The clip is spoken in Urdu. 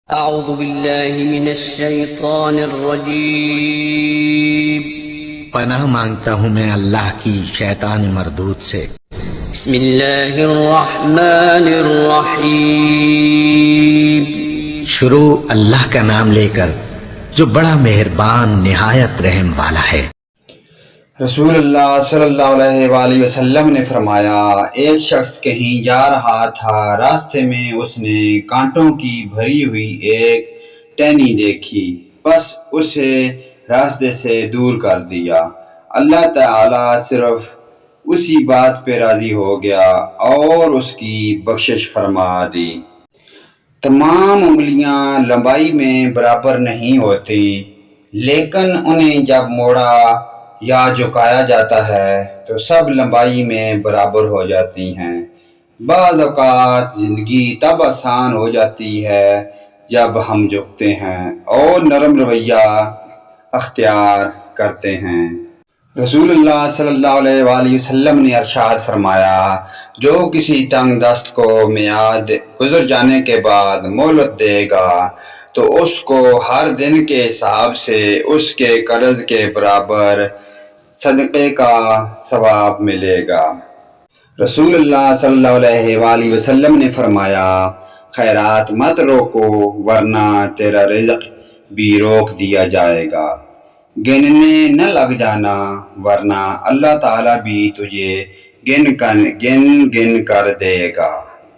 اعوذ باللہ من الشیطان الرجیم پناہ مانگتا ہوں میں اللہ کی شیطان مردود سے۔ بسم اللہ الرحمن الرحیم شروع اللہ کا نام لے کر جو بڑا مہربان نہایت رحم والا ہے۔ رسول اللہ صلی اللہ علیہ وآلہ وسلم نے فرمایا، ایک شخص کہیں جا رہا تھا، راستے میں اس نے کانٹوں کی بھری ہوئی ایک ٹہنی دیکھی، بس اسے راستے سے دور کر دیا۔ اللہ تعالیٰ صرف اسی بات پہ راضی ہو گیا اور اس کی بخشش فرما دی۔ تمام انگلیاں لمبائی میں برابر نہیں ہوتی، لیکن انہیں جب موڑا یا جھکایا جاتا ہے تو سب لمبائی میں برابر ہو جاتی ہیں۔ بعض اوقات زندگی تب آسان ہو جاتی ہے جب ہم جھکتے ہیں اور نرم رویہ اختیار کرتے ہیں۔ رسول اللہ صلی اللہ علیہ وآلہ وسلم نے ارشاد فرمایا، جو کسی تنگ دست کو میعاد گزر جانے کے بعد مہلت دے گا تو اس کو ہر دن کے حساب سے اس کے قرض کے برابر صدقے کا ثواب ملے گا۔ رسول اللہ صلی اللہ علیہ وآلہ وسلم نے فرمایا، خیرات مت روکو ورنہ تیرا رزق بھی روک دیا جائے گا، گننے نہ لگ جانا ورنہ اللہ تعالیٰ بھی تجھے گن کر دے گا۔